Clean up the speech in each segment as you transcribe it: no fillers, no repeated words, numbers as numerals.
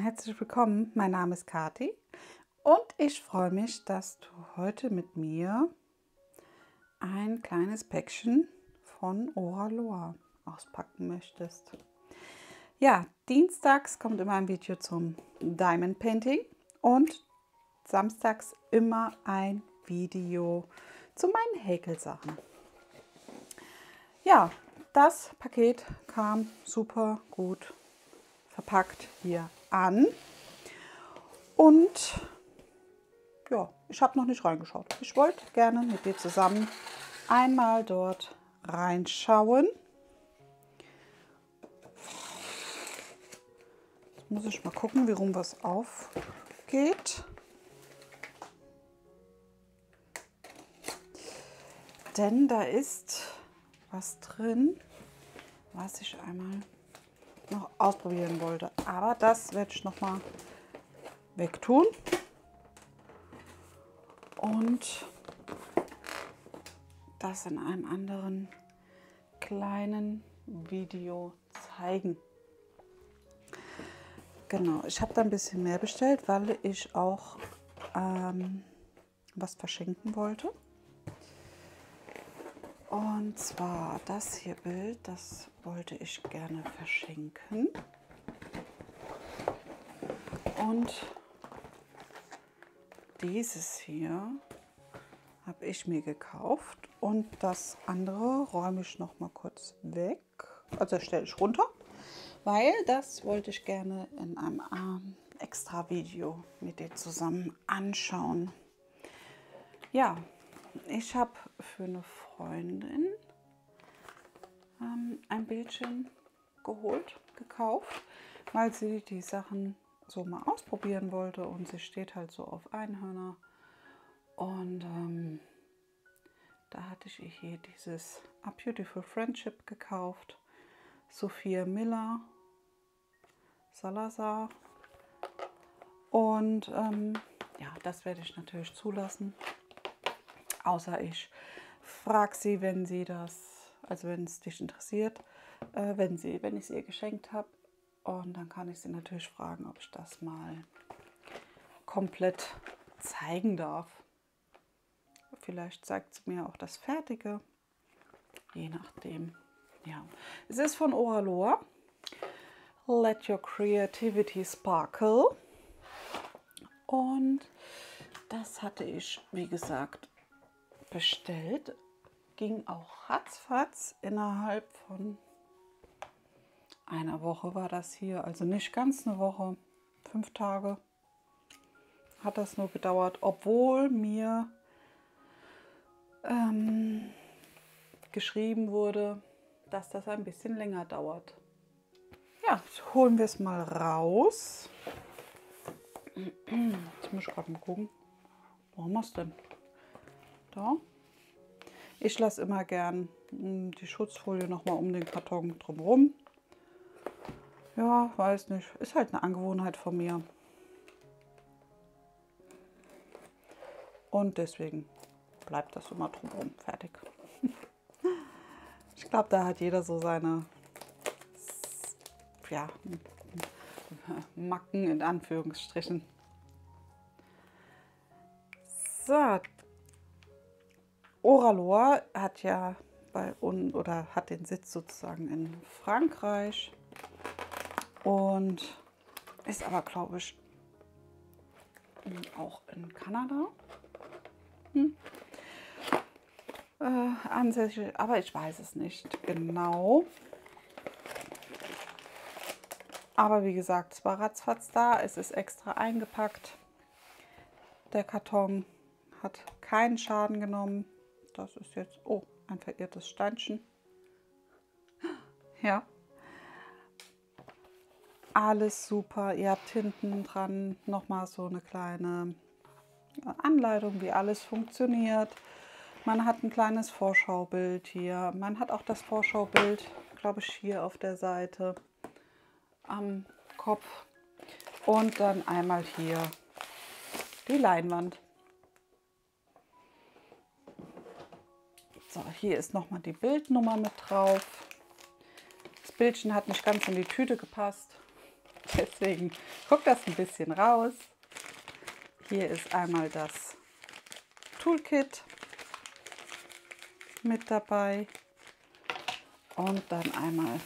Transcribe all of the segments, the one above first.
herzlich willkommen. Mein Name ist Kathi und ich freue mich, dass du heute mit mir ein kleines Päckchen von Oraloa auspacken möchtest. Ja, dienstags kommt immer ein Video zum Diamond Painting und samstags immer ein Video zu meinen Häkelsachen. Ja, das Paket kam super gut verpackt hier an und ja, ich habe noch nicht reingeschaut. Ich wollte gerne mit dir zusammen einmal dort reinschauen. Jetzt muss ich mal gucken, wie rum was aufgeht. Denn da ist was drin, was ich einmal noch ausprobieren wollte. Aber das werde ich noch mal wegtun und das in einem anderen kleinen Video zeigen. Genau, ich habe da ein bisschen mehr bestellt, weil ich auch was verschenken wollte. Und zwar das hier Bild, das wollte ich gerne verschenken. Und dieses hier habe ich mir gekauft und das andere räume ich noch mal kurz weg. Also stelle ich runter, weil das wollte ich gerne in einem extra Video mit dir zusammen anschauen. Ja, ich habe für eine Freundin ein Bildchen gekauft, weil sie die Sachen so mal ausprobieren wollte und sie steht halt so auf Einhörner. Und da hatte ich ihr hier dieses A Beautiful Friendship gekauft. Sophia Miller, Salazar. Und ja, das werde ich natürlich zulassen. Außer ich frage sie, wenn sie das, also wenn es dich interessiert, wenn ich es ihr geschenkt habe. Und dann kann ich sie natürlich fragen, ob ich das mal komplett zeigen darf. Vielleicht zeigt sie mir auch das Fertige, je nachdem. Ja, es ist von Oraloa. Let your creativity sparkle. Und das hatte ich, wie gesagt, bestellt. Ging auch ratzfatz. Innerhalb von einer Woche war das hier. Also nicht ganz eine Woche, 5 Tage hat das nur gedauert, obwohl mir geschrieben wurde, dass das ein bisschen länger dauert. Ja, jetzt holen wir es mal raus. Jetzt muss ich gerade mal gucken. Wo haben wir es denn? Da. Ich lasse immer gern die Schutzfolie noch mal um den Karton drumherum. Ja, weiß nicht. Ist halt eine Angewohnheit von mir. Und deswegen bleibt das immer drumherum. Fertig. Ich glaube, da hat jeder so seine ja, Macken in Anführungsstrichen. So. Oraloa hat ja hat den Sitz sozusagen in Frankreich und ist aber, glaube ich, auch in Kanada ansässig, aber ich weiß es nicht genau. Aber wie gesagt, es war ratzfatz da, es ist extra eingepackt. Der Karton hat keinen Schaden genommen. Das ist jetzt, oh, ein verirrtes Steinchen. Ja. Alles super. Ihr habt hinten dran nochmal so eine kleine Anleitung, wie alles funktioniert. Man hat ein kleines Vorschaubild hier. Man hat auch das Vorschaubild, glaube ich, hier auf der Seite am Kopf. Und dann einmal hier die Leinwand. So, hier ist nochmal die Bildnummer mit drauf. Das Bildchen hat nicht ganz in die Tüte gepasst. Deswegen guckt das ein bisschen raus. Hier ist einmal das Toolkit mit dabei und dann einmal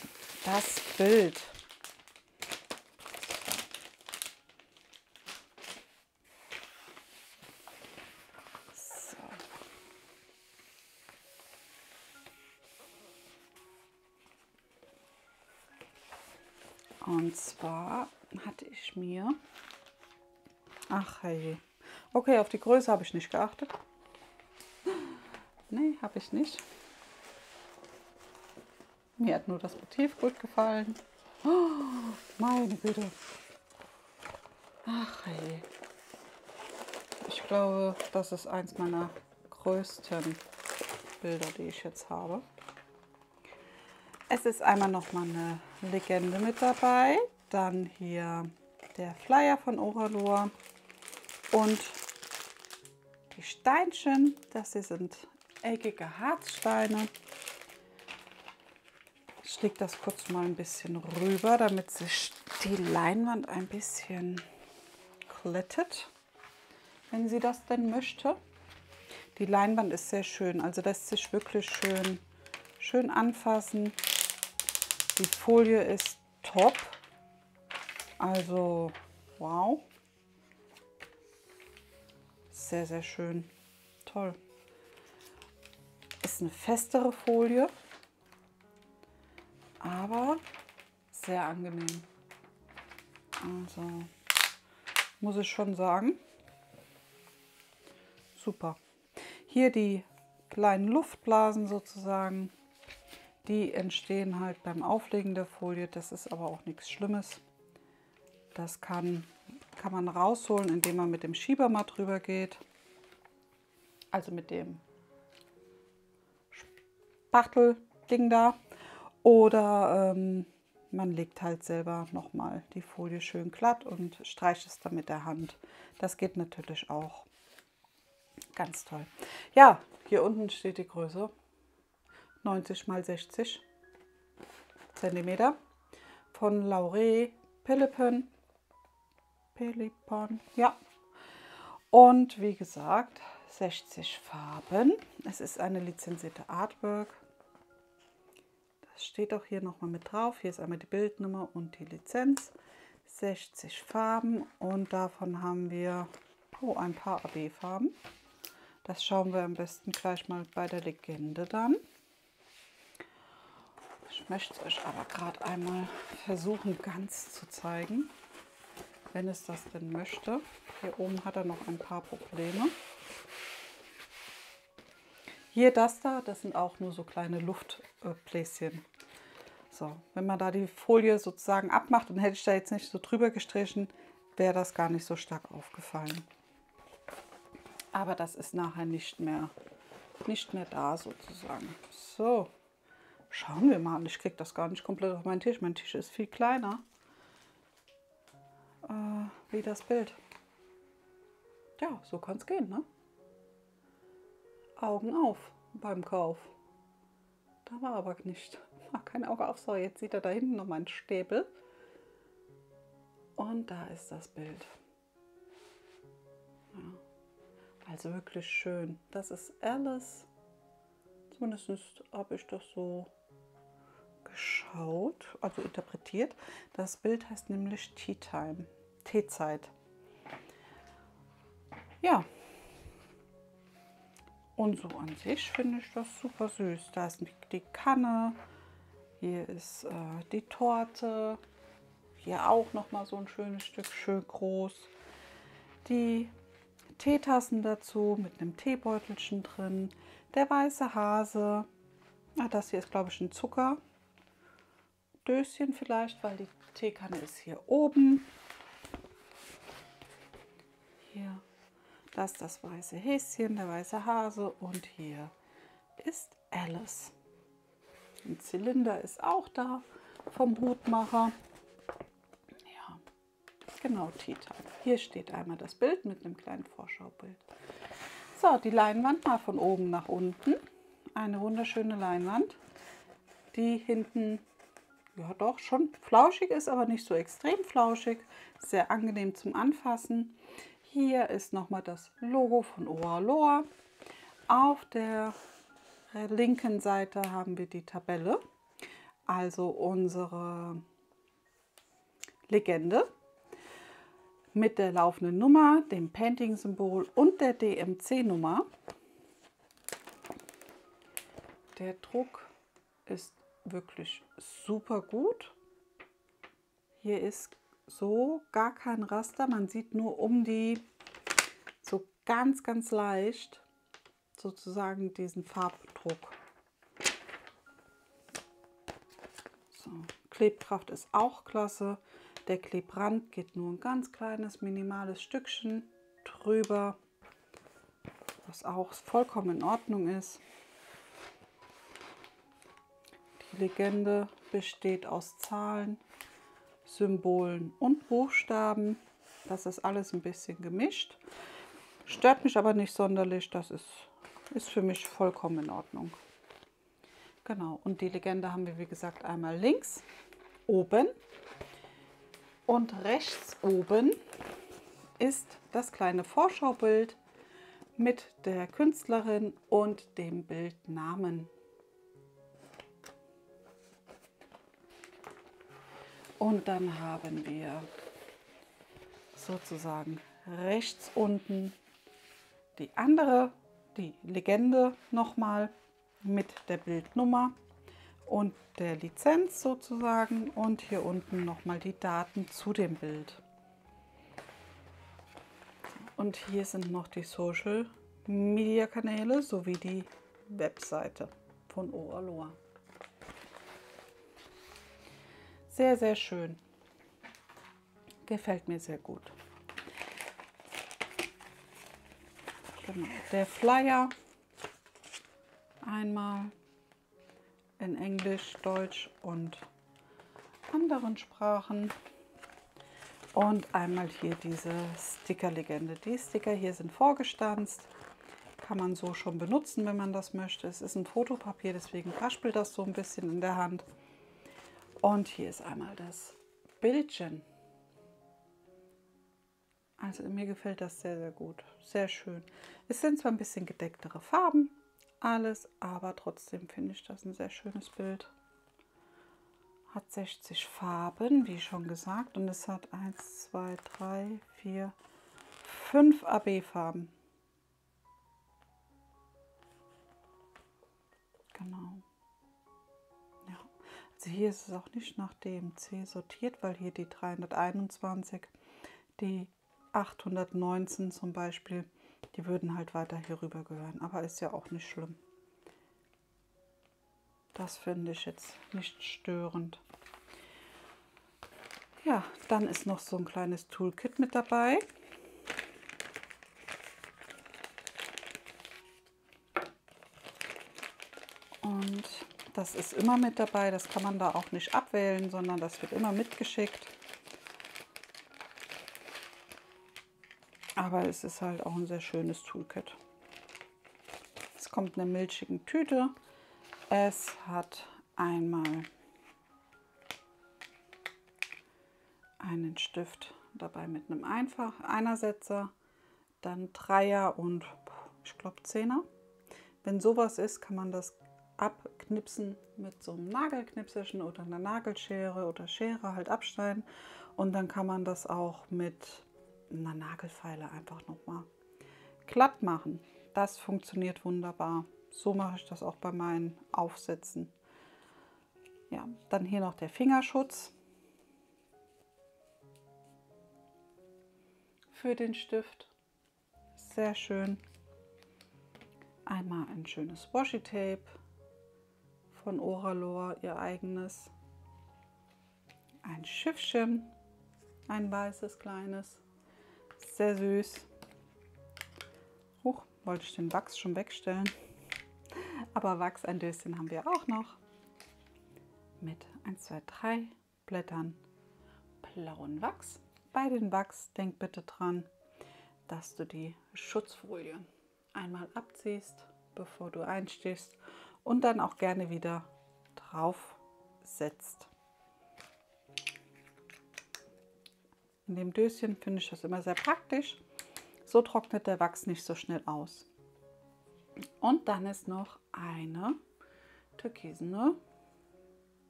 das Bild. So. Und zwar hatte ich mir, ach hey, okay, auf die Größe habe ich nicht geachtet. Nee, habe ich nicht. Mir hat nur das Motiv gut gefallen. Oh, meine Güte. Ach hey. Ich glaube, das ist eins meiner größten Bilder, die ich jetzt habe. Es ist einmal noch mal eine Legende mit dabei. Dann hier der Flyer von Oralor. Und die Steinchen, das hier sind eckige Harzsteine. Ich lege das kurz mal ein bisschen rüber, damit sich die Leinwand ein bisschen glättet, wenn sie das denn möchte. Die Leinwand ist sehr schön, also lässt sich wirklich schön anfassen. Die Folie ist top, also wow, sehr, sehr schön, toll. Ist eine festere Folie, aber sehr angenehm. Also muss ich schon sagen, super. Hier die kleinen Luftblasen sozusagen, die entstehen halt beim Auflegen der Folie. Das ist aber auch nichts Schlimmes. Das kann man rausholen, indem man mit dem Schieber mal drüber geht. Also mit dem Spachtelding da. Oder man legt halt selber nochmal die Folie schön glatt und streicht es dann mit der Hand. Das geht natürlich auch. Ganz toll. Ja, hier unten steht die Größe. 90 x 60 cm von Lauré Pelipon. Ja. Und wie gesagt, 60 Farben. Es ist eine lizenzierte Artwork. Das steht auch hier nochmal mit drauf. Hier ist einmal die Bildnummer und die Lizenz. 60 Farben und davon haben wir ein paar AB-Farben. Das schauen wir am besten gleich mal bei der Legende dann. Ich möchte es euch aber gerade einmal versuchen ganz zu zeigen, wenn es das denn möchte. Hier oben hat er noch ein paar Probleme. Hier das sind auch nur so kleine Luftbläschen. So, wenn man da die Folie sozusagen abmacht und hätte ich da jetzt nicht so drüber gestrichen, wäre das gar nicht so stark aufgefallen. Aber das ist nachher nicht mehr da sozusagen. So, schauen wir mal. Ich kriege das gar nicht komplett auf meinen Tisch. Mein Tisch ist viel kleiner wie das Bild. Ja, so kann es gehen, ne? Augen auf beim Kauf. Da war aber nicht. War kein Auge auf. So, jetzt sieht er da hinten noch meinen Stäbel. Und da ist das Bild. Ja. Also wirklich schön. Das ist Alice. Zumindest habe ich das so geschaut, also interpretiert. Das Bild heißt nämlich Tea Time, Teezeit. Ja. Und so an sich finde ich das super süß. Da ist die Kanne. Hier ist die Torte. Hier auch noch mal so ein schönes Stück, schön groß. Die Teetassen dazu mit einem Teebeutelchen drin. Der weiße Hase. Das hier ist, glaube ich, ein Zuckerdöschen vielleicht, weil die Teekanne ist hier oben. Hier, das ist das weiße Häschen, der weiße Hase. Und hier ist Alice. Ein Zylinder ist auch da vom Hutmacher. Ja, genau, Tea Time. Hier steht einmal das Bild mit einem kleinen Vorschaubild. So, die Leinwand mal von oben nach unten. Eine wunderschöne Leinwand, die hinten ja doch schon flauschig ist, aber nicht so extrem flauschig. Sehr angenehm zum Anfassen. Hier ist nochmal das Logo von Oraloa. Auf der linken Seite haben wir die Tabelle, also unsere Legende mit der laufenden Nummer, dem Painting-Symbol und der DMC-Nummer. Der Druck ist wirklich super gut. Hier ist so gar kein Raster, man sieht nur um die, so ganz, ganz leicht sozusagen diesen Farbdruck. So, Klebkraft ist auch klasse. Der Klebrand geht nur ein ganz kleines, minimales Stückchen drüber, was auch vollkommen in Ordnung ist. Die Legende besteht aus Zahlen, Symbolen und Buchstaben. Das ist alles ein bisschen gemischt. Stört mich aber nicht sonderlich. Das ist für mich vollkommen in Ordnung. Genau, und die Legende haben wir, wie gesagt, einmal links oben. Und rechts oben ist das kleine Vorschaubild mit der Künstlerin und dem Bildnamen. Und dann haben wir sozusagen rechts unten die Legende nochmal mit der Bildnummer und der Lizenz sozusagen und hier unten nochmal die Daten zu dem Bild. Und hier sind noch die Social Media Kanäle sowie die Webseite von Oraloa. Sehr, sehr schön. Gefällt mir sehr gut. Genau. Der Flyer einmal in Englisch, Deutsch und anderen Sprachen. Und einmal hier diese Sticker-Legende. Die Sticker hier sind vorgestanzt. Kann man so schon benutzen, wenn man das möchte. Es ist ein Fotopapier, deswegen raspelt das so ein bisschen in der Hand. Und hier ist einmal das Bildchen. Also mir gefällt das sehr, sehr gut. Sehr schön. Es sind zwar ein bisschen gedecktere Farben, alles, aber trotzdem finde ich das ein sehr schönes Bild. Hat 60 Farben, wie schon gesagt, und es hat 1, 2, 3, 4, 5 AB-Farben. Genau. Ja. Also hier ist es auch nicht nach DMC sortiert, weil hier die 321, die 819 zum Beispiel, die würden halt weiter hier rüber gehören. Aber ist ja auch nicht schlimm. Das finde ich jetzt nicht störend. Ja, dann ist noch so ein kleines Toolkit mit dabei. Und das ist immer mit dabei. Das kann man da auch nicht abwählen, sondern das wird immer mitgeschickt. Aber es ist halt auch ein sehr schönes Toolkit. Es kommt in einer milchigen Tüte. Es hat einmal einen Stift dabei mit einem Einersetzer, dann Dreier und ich glaube Zehner. Wenn sowas ist, kann man das abknipsen mit so einem Nagelknipserchen oder einer Nagelschere oder Schere halt abschneiden. Und dann kann man das auch mit einer Nagelfeile einfach nochmal glatt machen. Das funktioniert wunderbar. So mache ich das auch bei meinen Aufsätzen. Ja, dann hier noch der Fingerschutz für den Stift. Sehr schön. Einmal ein schönes Washi-Tape von Oraloa, ihr eigenes. Ein Schiffchen, ein weißes kleines, sehr süß. Wollte ich den Wachs schon wegstellen. Aber Wachs, ein Döschen haben wir auch noch. Mit 1, 2, 3 Blättern blauen Wachs. Bei den Wachs denk bitte dran, dass du die Schutzfolie einmal abziehst, bevor du einstichst und dann auch gerne wieder drauf setzt. In dem Döschen finde ich das immer sehr praktisch. So trocknet der Wachs nicht so schnell aus. Und dann ist noch eine türkisene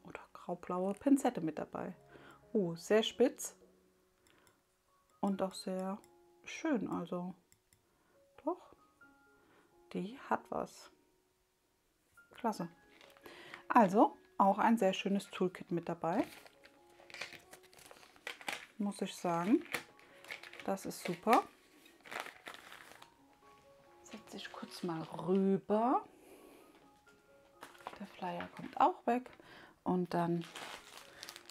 oder graublaue Pinzette mit dabei. Sehr spitz und auch sehr schön. Also doch, die hat was. Klasse. Also auch ein sehr schönes Toolkit mit dabei. Muss ich sagen. Das ist super. Setze ich kurz mal rüber. Der Flyer kommt auch weg. Und dann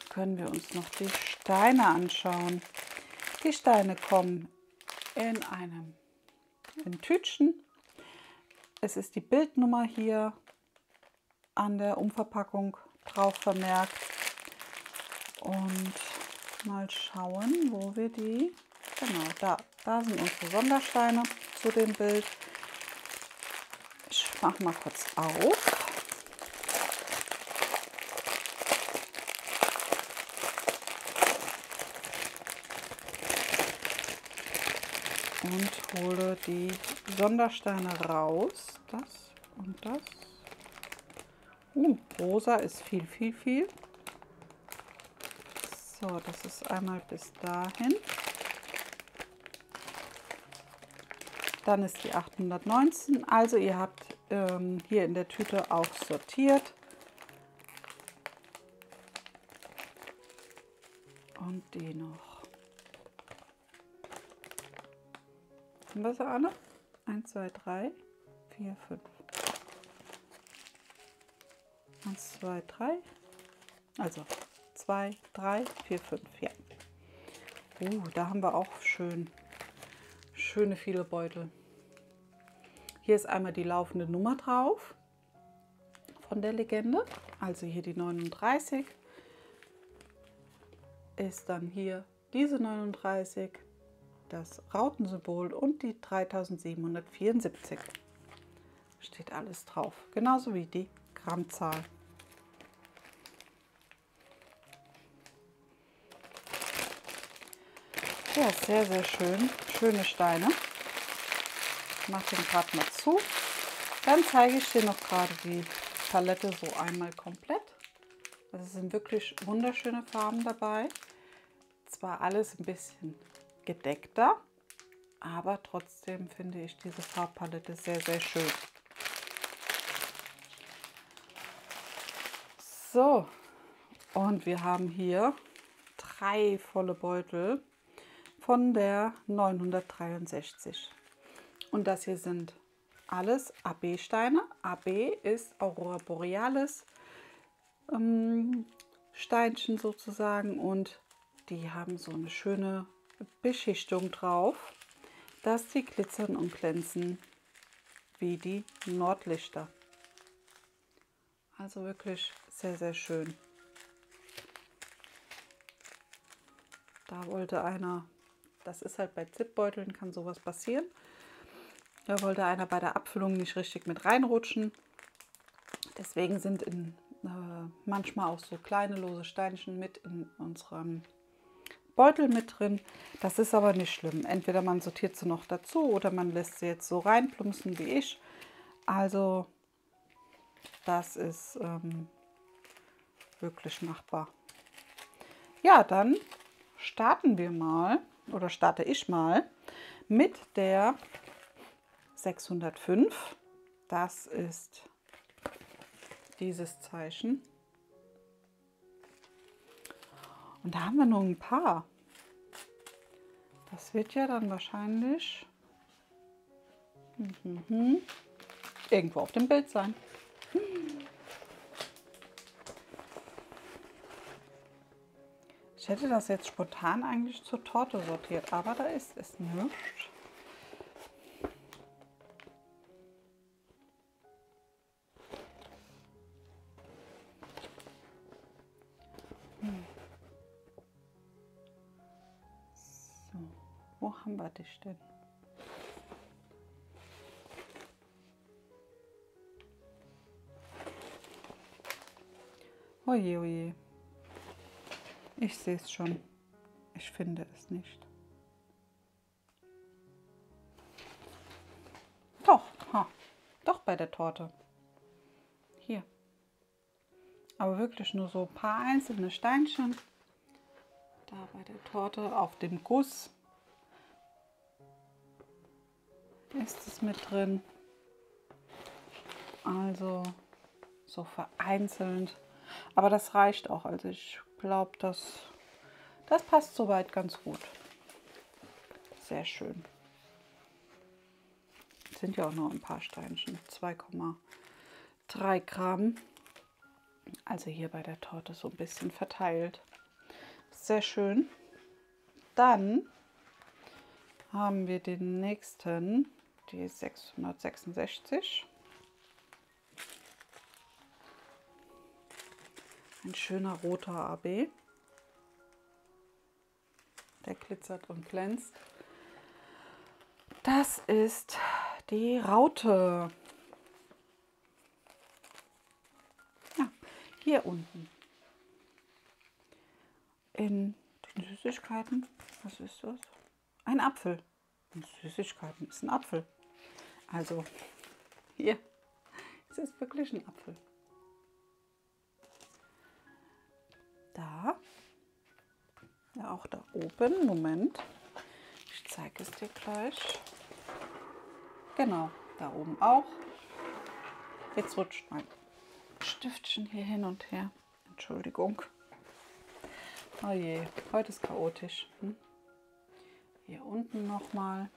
können wir uns noch die Steine anschauen. Die Steine kommen in einem Tütchen. Es ist die Bildnummer hier an der Umverpackung drauf vermerkt. Und mal schauen, wo wir die... Genau, da sind unsere Sondersteine zu dem Bild. Ich mache mal kurz auf. Und hole die Sondersteine raus. Das und das. Rosa ist viel, viel, viel. So, das ist einmal bis dahin. Dann ist die 819. Also ihr habt hier in der Tüte auch sortiert. Und die noch. Haben wir sie alle? 1, 2, 3, 4, 5. 1, 2, 3. Also 2, 3, 4, 5. Ja. Da haben wir auch schöne viele Beutel. Hier ist einmal die laufende Nummer drauf von der Legende. Also hier die 39. Ist dann hier diese 39. Das Rautensymbol und die 3774. Steht alles drauf. Genauso wie die Grammzahl. Ja, sehr, sehr schön. Schöne Steine. Ich mache den gerade mal zu. Dann zeige ich dir noch gerade die Palette so einmal komplett. Also es sind wirklich wunderschöne Farben dabei. Zwar alles ein bisschen gedeckter, aber trotzdem finde ich diese Farbpalette sehr, sehr schön. So, und wir haben hier 3 volle Beutel von der 963. Und das hier sind alles AB-Steine. AB ist Aurora Borealis Steinchen sozusagen, und die haben so eine schöne Beschichtung drauf, dass die glitzern und glänzen wie die Nordlichter. Also wirklich sehr, sehr schön. Da wollte einer, das ist halt bei Zipbeuteln, kann sowas passieren. Da wollte einer bei der Abfüllung nicht richtig mit reinrutschen. Deswegen sind manchmal auch so kleine lose Steinchen mit in unserem Beutel mit drin. Das ist aber nicht schlimm. Entweder man sortiert sie noch dazu oder man lässt sie jetzt so reinplumpsen wie ich. Also das ist wirklich machbar. Ja, dann starten wir mal, oder starte ich mal mit der 605. Das ist dieses Zeichen. Und da haben wir nur ein paar. Das wird ja dann wahrscheinlich irgendwo auf dem Bild sein. Ich hätte das jetzt spontan eigentlich zur Torte sortiert, aber da ist es nicht. So, wo haben wir dich denn? Oje, oje. Ich sehe es schon. Ich finde es. es nicht. Doch, doch bei der Torte. Hier. Aber wirklich nur so ein paar einzelne Steinchen. Da bei der Torte auf dem Guss ist es mit drin. Also so vereinzelt. Aber das reicht auch. Also ich glaube, das passt soweit ganz gut. Sehr schön. Sind ja auch noch ein paar Steinchen. 2,3 Gramm. Also hier bei der Torte so ein bisschen verteilt. Sehr schön. Dann haben wir den nächsten, die 666. Ein schöner roter AB. Der glitzert und glänzt. Das ist die Raute. Ja, hier unten. In den Süßigkeiten. Was ist das? Ein Apfel. In Süßigkeiten ist ein Apfel. Also hier. Es ist wirklich ein Apfel. Da. Ja, auch da oben. Moment. Ich zeige es dir gleich. Genau, da oben auch. Jetzt rutscht mein Stiftchen hier hin und her. Entschuldigung. Oh je, heute ist chaotisch. Hier unten nochmal.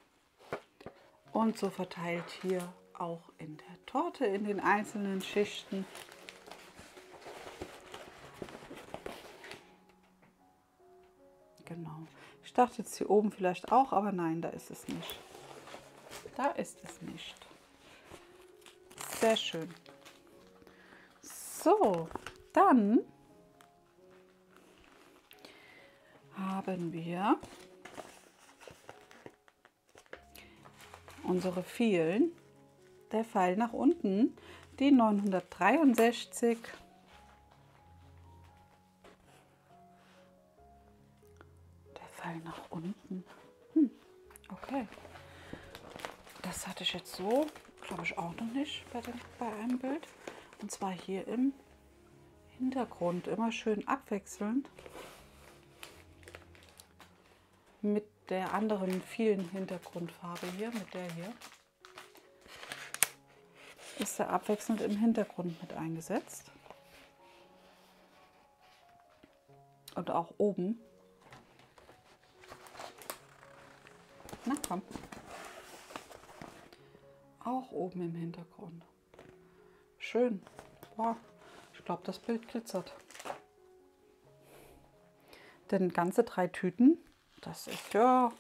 Und so verteilt hier auch in der Torte, in den einzelnen Schichten. Genau. Ich dachte jetzt hier oben vielleicht auch, aber nein, da ist es nicht. Da ist es nicht. Sehr schön. So, dann haben wir unsere vielen. Der Pfeil nach unten, die 963. Der Pfeil nach unten. Okay. Das hatte ich jetzt so, glaube ich, auch noch nicht bei einem Bild. Und zwar hier im Hintergrund. Immer schön abwechselnd. Mit der anderen vielen Hintergrundfarbe hier, mit der hier. Ist er abwechselnd im Hintergrund mit eingesetzt. Und auch oben. Na komm. Auch oben im Hintergrund. Schön. Boah, ich glaube, das Bild glitzert. Denn ganze 3 Tüten, das ist ja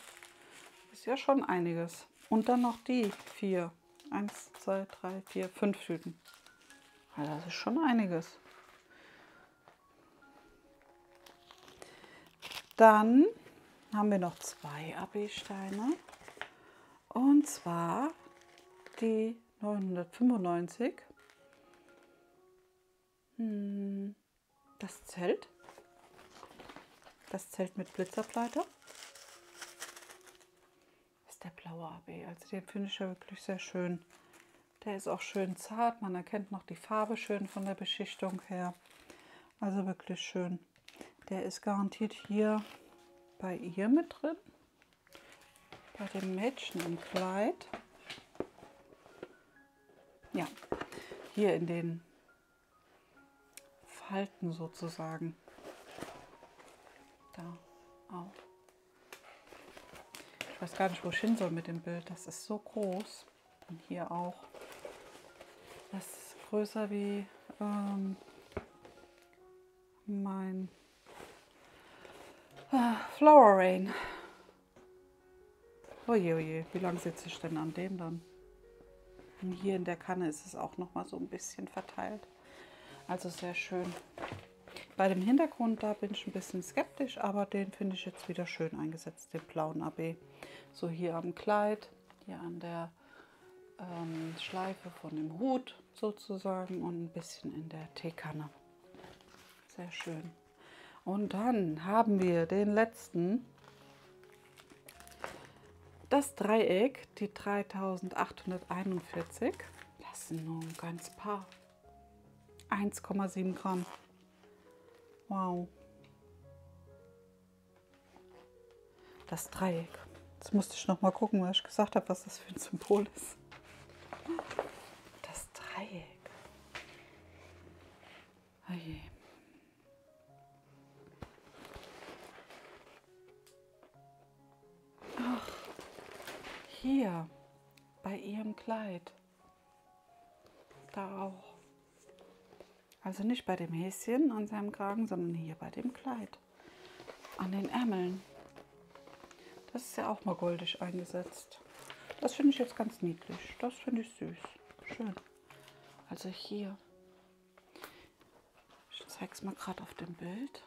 schon einiges. Und dann noch die 4. 1, 2, 3, 4, 5 Tüten. Also das ist schon einiges. Dann haben wir noch 2 AB-Steine. Und zwar die 995. Das Zelt. Das Zelt mit Blitzableiter. Das ist der blaue AB. Also den finde ich ja wirklich sehr schön. Der ist auch schön zart. Man erkennt noch die Farbe schön von der Beschichtung her. Also wirklich schön. Der ist garantiert hier bei ihr mit drin. Bei dem Mädchen im Kleid. Ja, hier in den Falten sozusagen. Da auch. Ich weiß gar nicht, wo ich hin soll mit dem Bild. Das ist so groß. Und hier auch. Das ist größer wie mein Flower Rain. Oje, oje, wie lange sitze ich denn an dem dann? Und hier in der Kanne ist es auch noch mal so ein bisschen verteilt. Also sehr schön. Bei dem Hintergrund, da bin ich ein bisschen skeptisch, aber den finde ich jetzt wieder schön eingesetzt, den blauen AB. So hier am Kleid, hier an der Schleife von dem Hut sozusagen und ein bisschen in der Teekanne. Sehr schön. Und dann haben wir den letzten. Das Dreieck, die 3841, das sind nur ein ganz paar. 1,7 Gramm. Wow. Das Dreieck. Jetzt musste ich noch mal gucken, was ich gesagt habe, was das für ein Symbol ist. Das Dreieck. Oh je. Ach, hier bei ihrem Kleid. Da auch. Also nicht bei dem Häschen an seinem Kragen, sondern hier bei dem Kleid. An den Ärmeln. Das ist ja auch mal goldig eingesetzt. Das finde ich jetzt ganz niedlich. Das finde ich süß. Schön. Also hier. Ich zeige es mal gerade auf dem Bild.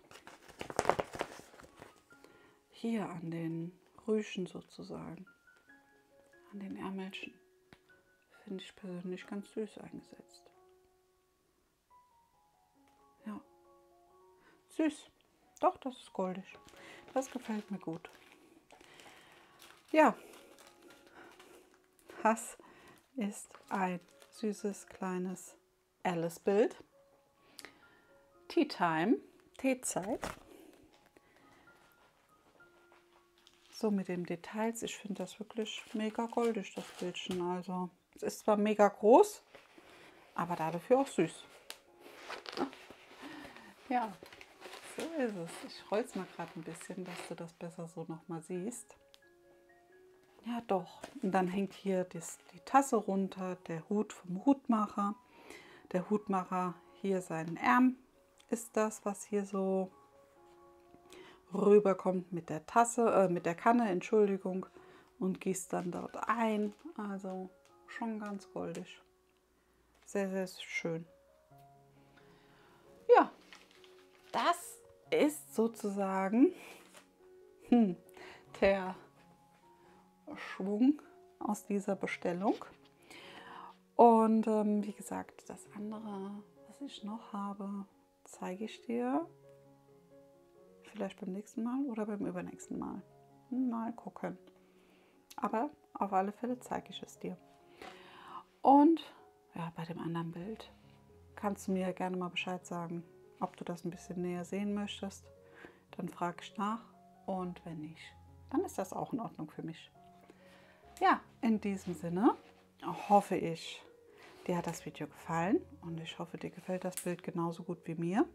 Hier an den Rüschen sozusagen. An den Ärmelchen. Finde ich persönlich ganz süß eingesetzt. Ja. Süß. Doch, das ist goldig. Das gefällt mir gut. Ja. Das ist ein süßes kleines Alice-Bild. Tea Time, Teezeit. So mit den Details. Ich finde das wirklich mega goldig, das Bildchen. Also es ist zwar mega groß, aber dafür auch süß. Ja, so ist es. Ich roll es mal gerade ein bisschen, dass du das besser so noch mal siehst. Ja, doch. Und dann hängt hier die Tasse runter, der Hut vom Hutmacher. Der Hutmacher, hier seinen Ärmel ist das, was hier so rüberkommt mit der Tasse, mit der Kanne, Entschuldigung, und gießt dann dort ein. Also schon ganz goldig. Sehr, sehr schön. Ja, das ist sozusagen der Schwung aus dieser Bestellung. Und wie gesagt, das andere, was ich noch habe, zeige ich dir vielleicht beim nächsten Mal oder beim übernächsten Mal. Mal gucken. Aber auf alle Fälle zeige ich es dir. Und ja, bei dem anderen Bild kannst du mir gerne mal Bescheid sagen, ob du das ein bisschen näher sehen möchtest. Dann frage ich nach. Und wenn nicht, dann ist das auch in Ordnung für mich. Ja, in diesem Sinne hoffe ich, dir hat das Video gefallen und ich hoffe, dir gefällt das Bild genauso gut wie mir.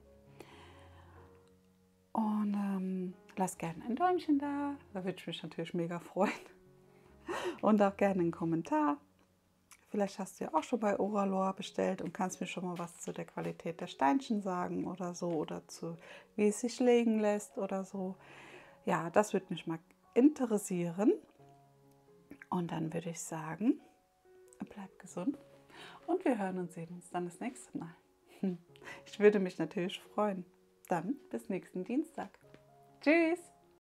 Und lass gerne ein Däumchen da, da würde ich mich natürlich mega freuen. Und auch gerne einen Kommentar. Vielleicht hast du ja auch schon bei Oralor bestellt und kannst mir schon mal was zu der Qualität der Steinchen sagen oder so, oder zu wie es sich legen lässt oder so. Ja, das würde mich mal interessieren. Und dann würde ich sagen, bleib gesund und wir hören und sehen uns dann das nächste Mal. Ich würde mich natürlich freuen. Dann bis nächsten Dienstag. Tschüss!